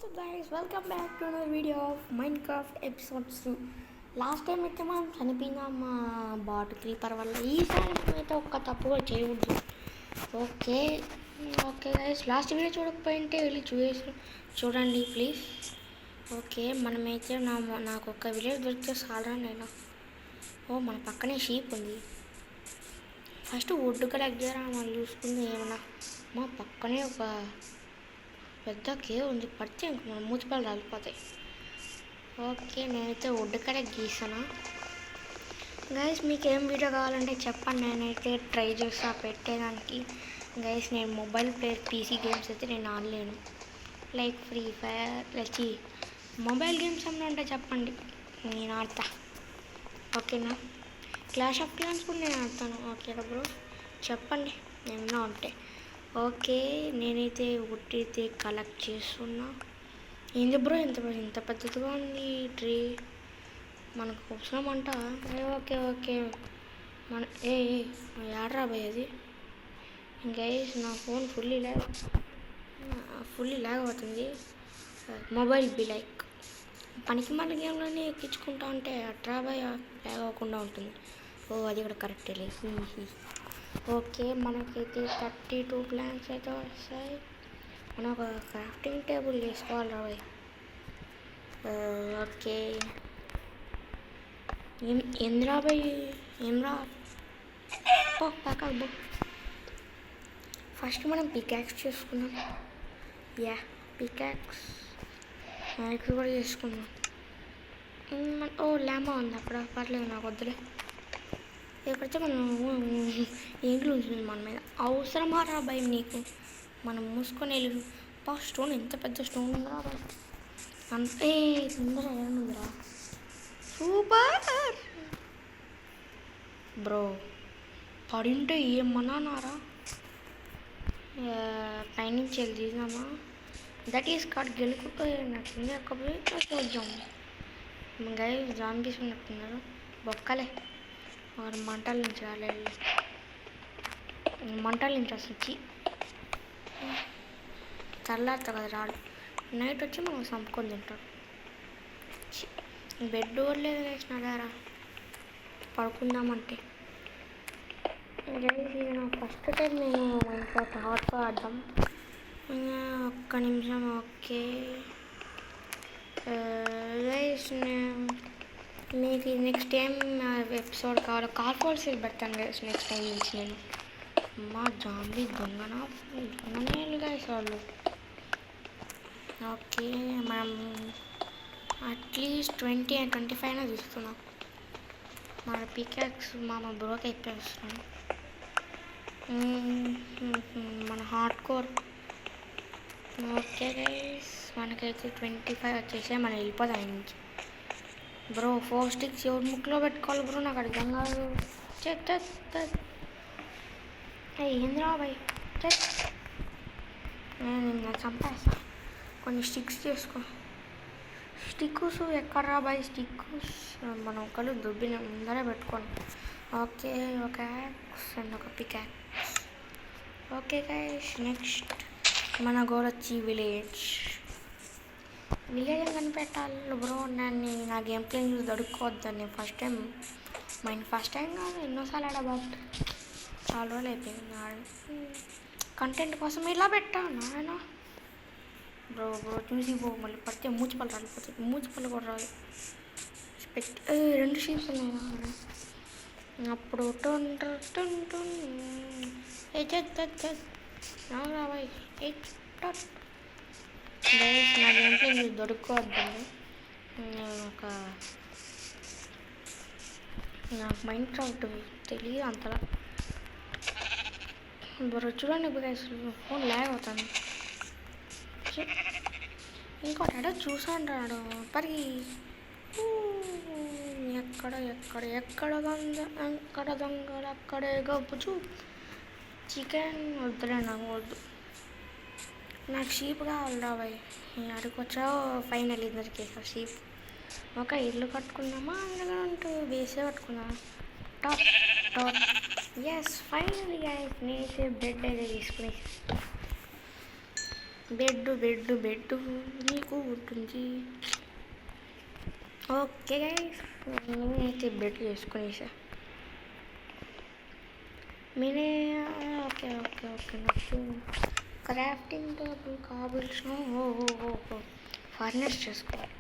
So guys, welcome back to another video of Minecraft episodes 2. Last time అయితే మనం చనిపోయినాం మా bat creeper వల్ల. ఈసారి అయితే ఒక్క తప్పు కూడా చేయకూడదు. Okay okay guys, last video చూడకపోయింటే వెళ్ళి చూడండి ప్లీజ్. ఓకే మనమైతే నాకు ఒక విలేజ్ దొరికితే సాలరా నేను. మన పక్కనే షీప్ ఉంది. ఫస్ట్ వుడ్ కలెక్ట్ చేయరా మనం చూసుకుంది ఏమన్నా. మా పక్కనే ఒక పెద్ద కేవ్ ఉంది, పడితే ఇంక మన మూతిపళ్ళు రాలిపోతాయి. ఓకే నేనైతే వుడ్ కడే గీసాను. గైస్ మీకు ఏం వీడియో కావాలంటే చెప్పండి, నేనైతే ట్రై చేస్తా పెట్టేదానికి. గైస్ నేను మొబైల్ ప్లేయర్ పీసీ గేమ్స్ అయితే నేను ఆడలేను, లైక్ ఫ్రీ ఫైర్ వచ్చి మొబైల్ గేమ్స్ ఏమైనా ఉంటే చెప్పండి, నేను ఆడతా. ఓకేనా? క్లాష్ ఆఫ్ క్లాన్స్ కూడా నేను ఆడతాను. ఓకేనా బ్రో, చెప్పండి ఏమన్నా ఉంటే. ఓకే నేనైతే వుడ్ అయితే కలెక్ట్ చేస్తున్నా. ఏంది బ్రో ఇంత పెద్దదిగా ఉంది ట్రీ, మనకు అవసరమంట. ఓకే ఓకే మన ఆడరా పోయి అది. ఇంకా నా ఫోన్ ఫుల్లీ ల్యాగ్ అవుతుంది. మొబైల్ బి లైక్ పనికి మన గేమ్లోనే ఎక్కించుకుంటా ఉంటే అట్రా పోయి ల్యాగ్ అవ్వకుండా ఉంటుంది. అది కూడా కరెక్టే లేదు. ఓకే మనకైతే 32 ప్లాంట్స్ అయితే వస్తాయి. మనం ఒక క్రాఫ్టింగ్ టేబుల్ చేసుకోవాలి రా భయ్. ఓకే ఏంద్రా భయ్ ఏమ్రా పక్కకు. ఫస్ట్ మనం పికాక్స్ చేసుకున్నాం. పికాక్స్ ఇక్కడ కూడా చేసుకున్నాం. ల్యామా ఉంది అక్కడ, పర్లేదు నాకు వద్దులే. ఎక్కడితే మనం ఇంట్లో ఉంటుంది మన మీద. అవసరమా రా భయం నీకు, మనం మూసుకొని వెళ్ళి. స్టోన్ ఎంత పెద్ద స్టోన్ ఉందిరా భయ్, అంతే తొందరగా ఏముందిరా. సూపర్ బ్రో, పడింటే ఏమన్నారా పైనుంచి వెళ్ళి తీసామా. దట్ ఈస్ కాట్ గెలుకుపోయినట్టుంది. ఎక్కకపోయి చూద్దాం. గై జాంబీస్ ఉన్నట్టున్నారు బొక్కలే. వారు మంటల నుంచి రాలేదు, మంటల నుంచి వచ్చి చల్లారుతా కదా రాడు. నైట్ వచ్చి మనం చంపుకొని తింటాం. బెడ్ డోర్ లేదు వేసినారా పడుకుందామంటే. ఇది ఫస్ట్ టైం నేను ఇంట్లో హాట్గా ఆడదాం. ఒక్క నిమిషం. ఓకే మీకు నెక్స్ట్ టైం ఎపిసోడ్ కావాలి, కార్ ఫాల్స్ పెడతాను గైస్ నెక్స్ట్ టైం నుంచి నేను. మా జాంబీ దొంగనే గైస్ వాళ్ళు. ఓకే మనం అట్లీస్ట్ 20 and 25 తీస్తున్నాం. మన పికాక్స్ మా బ్రోక్ అయిపోయిస్తున్నాం. మన హార్డ్ కోర్. ఓకే గైస్ మనకైతే 25 వచ్చేసాయి, మనం వెళ్ళిపోతాం నుంచి. బ్రో 4 స్టిక్స్ ఎవరు ముక్కులో పెట్టుకోవాలి బ్రో, నాకు అర్థం కాదు. ఏంద్రా బాయ్ నేను చంపేస్తా. కొన్ని స్టిక్స్ చేసుకో. స్టిక్స్ ఎక్కడ్రా బాయ్, స్టిక్స్ మనం ఒకళ్ళు దుబ్బిన ముందరే పెట్టుకోండి. ఓకే ఒక యాక్స్ అండ్ ఒక పికాక్స్. ఓకే గైస్ నెక్స్ట్ మన గోల్ వచ్చి విలేజ్ కనిపెట్టాలి బ్రో. నా గేమ్ ప్లే చూసి దొడుక్కోవద్దని ఫస్ట్ టైం కాదు ఎన్నోసార్లు ఆడబాట్, చాలా రోజులు అయిపోయింది. కంటెంట్ కోసం ఇలా పెట్టాను ఆయన. బ్రో చూసి మళ్ళీ పడితే మూచిపళ్ళు రాలిపోతాయి. మూచిపళ్ళు కూడా రాదు. 2 షీప్స్ ఉన్నాయి అప్పుడు. రాబాయ్ నా గేమ్ ప్లే మీరు దొరుకుకోవద్దండి. నాకు మైన్క్రాఫ్ట్ తెలియదు అంతలా. బ్రో చూడండి ఫోన్ ల్యాగ్ అవుతుంది. ఇంకోటి అడో చూసాను రాడు పరిగి. ఎక్కడ దొంగలు అక్కడే గబ్బుచు. చికెన్ వద్దులే, నాకు వద్దు. నాకు షీప్ కావాలి రాబాయ్. అడుకొచ్చావు ఫైనల్ ఇద్దరికి షీప్. ఒక ఇల్లు కట్టుకుందామా అందుకంటూ బేసే కట్టుకుందామా. టాప్ ఎస్ ఫైనల్ గైస్ నేనైతే బ్రెడ్ అయితే తీసుకుని బెడ్ నీకు ఉంటుంది. ఓకే గైస్, నేనైతే బెడ్ చేసుకునేసా. మీరే ఓకే నాకు క్రాఫ్టింగ్ టేబుల్ కావాల్సిన ఫర్నిచర్ చేసుకోవాలి.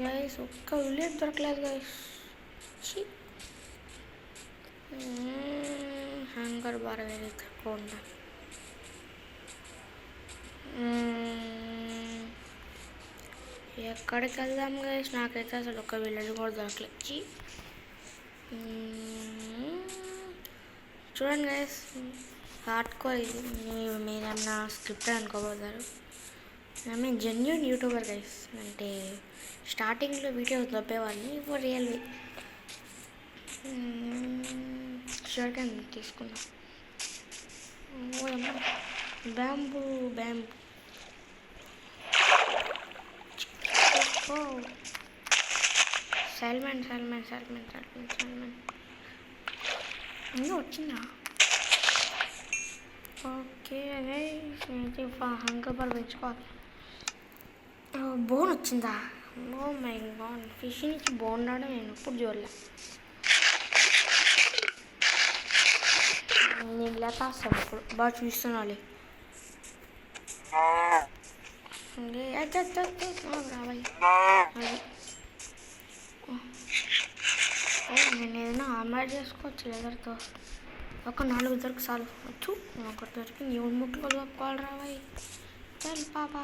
గైస్ ఒక్క విలేజ్ దొరకలేదు గైస్. హ్యాంగర్ బాగా వేరే తక్కువ ఉందా. ఎక్కడికి వెళ్దాం గైస్? నాకైతే అసలు ఒక విలేజ్ కూడా దొరకలేదు. చూడండి గైస్, హార్డ్కోర్ మీరేమన్నా స్క్రిప్ట్ అనుకోబోతారు. I genuine YouTuber guys. అంటే స్టార్టింగ్లో వీడియోస్ దొబ్బేవాళ్ళని, ఇప్పుడు రియల్వి షర్ట్ అని తీసుకున్నాం. బ్యాంబూ సల్మాన్ ఇంకా వచ్చిందా? ఓకే నేనైతే హంగబర్ పెంచుకోవాలి. బోన్ వచ్చిందా? ఓ మై గాడ్, ఫిష్ నుంచి బోన్ రావడం నేను ఎప్పుడు చూడలే. నేను లేపాస్తాను ఇప్పుడు, బాగా చూస్తున్నాలి. రావాలి. నేను ఏదైనా ఆమ్లెట్ చేసుకోవచ్చు లెదర్తో. ఒక 4 దొరికి చాలు. వచ్చు ఒకటి దొరికి ఎవరు ముట్లు కలుపుకోవాలి రావాయి. చల్ పాపా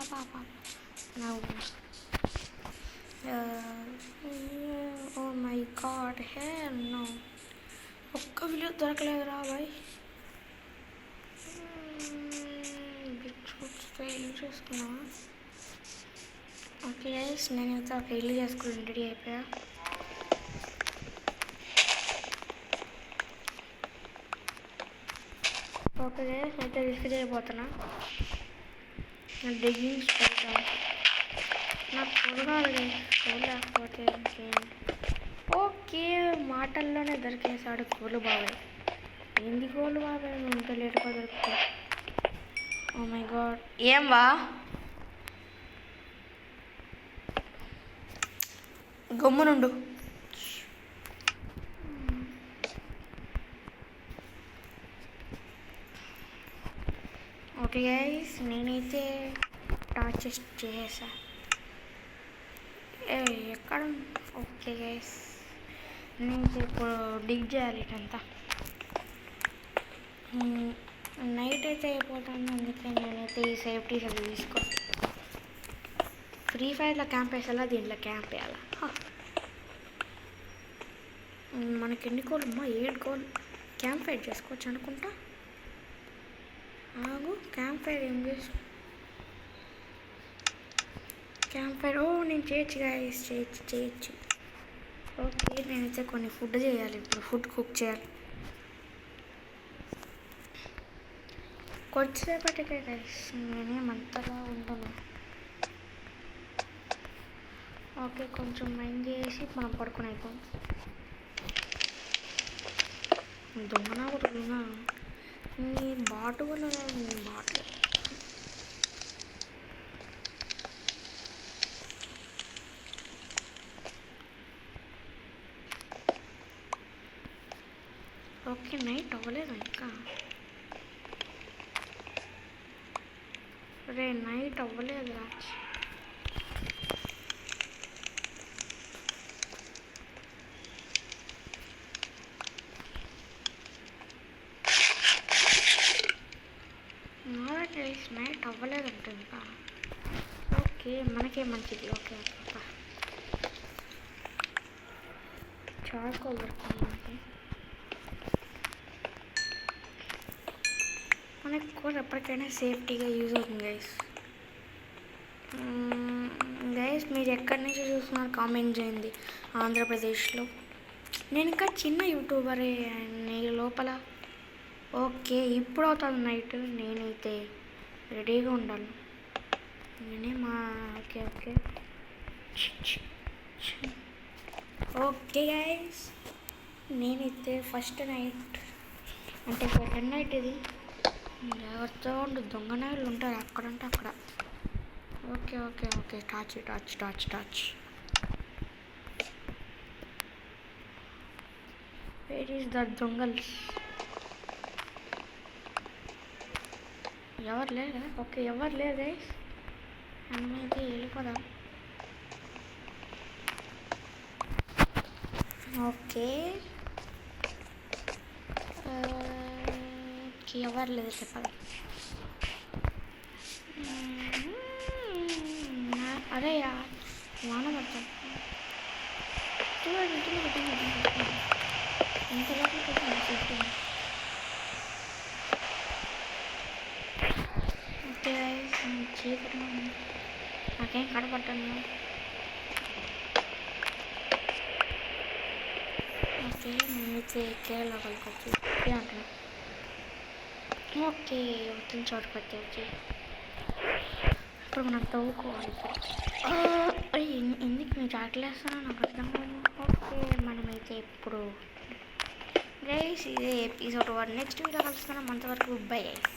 oh my god, hey no, ఒక్క విలేజ్ దొరకలేదు రావాయి. ఇల్లు చేసుకున్నావా? ఓకే గైస్, నేనైతే ఒక ఇల్లు చేసుకుని రెడీ అయిపోయా. ఓకే గైస్, అయితే రిస్క్ చేయబోతున్నా. డిగ్గింగ్స్ పెడతాను. నాకు కొరగాలి లేకపోతే ఇంకేం. ఓకే, మాటల్లోనే దొరికేసాడు కోలు బాబాయ్. ఏంది కోలు బాబాయ్ ఇంత లేటుగా దొరుకుతాయి? ఓ మై గాడ్, ఏం వా గమ్మునుండు. ఓకే గైస్, నేనైతే టార్చెస్ చేసా. ఎక్కడ? ఓకే గైస్, నేనైతే ఇప్పుడు డిగ్ చేయాలి ఇటంతా. నైట్ అయితే అయిపోతుంది, అందుకే నేనైతే ఈ సేఫ్టీస్ అది తీసుకో. ఫ్రీ ఫైర్లో క్యాంప్ వేసేలా దీంట్లో క్యాంప్ వేయాలా? మనకి ఎన్ని కోళ్ళు అమ్మా? 8 కోళ్ళు. క్యాంప్ ఫైర్ చేసుకోవచ్చు అనుకుంటా. ఆగు, క్యాంప్ ఫైర్ ఏం చేసు? క్యాంప్ ఫైర్ నేను చేయొచ్చు గైస్, చేయొచ్చు. ఓకే, నేనైతే కొన్ని ఫుడ్ చేయాలి ఇప్పుడు. ఫుడ్ కుక్ చేయాలి కొద్దిసేపటికే గైస్, నేనేమంతలా ఉండను. ఓకే, కొంచెం మైండ్ చేసి మనం పడుకుని అయిపోయింది. దొంగనా కొడుకున్నా నీ బాటు వల్ల బాటు. ఓకే, నైట్ అవ్వలేదు ఇంకా. రే నైట్ అవ్వలేదు రాజ్. నైట్ అవ్వలేదంట ఇంకా. ఓకే, మనకే మంచిది. ఓకే చార్కోల్ దొరుకుతుంది మనకి కూడా ఎప్పటికైనా సేఫ్టీగా యూజ్ అవుతుంది గైస్. మీరు ఎక్కడి నుంచి చూస్తున్నారు కామెంట్ చేయండి. ఆంధ్రప్రదేశ్లో. నేను ఇంకా చిన్న యూట్యూబరే నీ లోపల. ఓకే, ఇప్పుడు అవుతుంది నైట్. నేనైతే రెడీగా ఉండాలి. ఓకే ఓకే గైస్, నేనైతే ఫస్ట్ నైట్ అంటే సెకండ్ నైట్ ఇది. ఎవరితో ఉండు దొంగ నాయలు ఉంటారు అక్కడంటే అక్కడ. Okay okay okay, torch torch torch torch. Where is the దొంగల్స్? ఎవరు లేదా? ఓకే ఎవరు లేదు గైస్, మనమైతే వెళ్ళిపోదాం. ఓకే ఎవరు లేదు చెప్పాలి. అరే వాన పడతాం చూడండి, ఇంత లోపల పెట్టింది. ఓకే చీకటి నాకేం కనపడ్డాను. ఓకే నేనైతే కేరళ వాళ్ళకి వచ్చి అంటాను. ఓకే వచ్చిన చోటుకి వచ్చి ఇప్పుడు మనం తవ్వుకోవాలి. ఎందుకు మీరు చాట్లేస్తానో నాకు అర్థం కాదు. ఓకే మనమైతే ఇప్పుడు గైస్ ఇదే ఎపిసోడ్ 1 నెక్స్ట్ వీడియో కలుస్తున్నాం. అంతవరకు బై గైస్.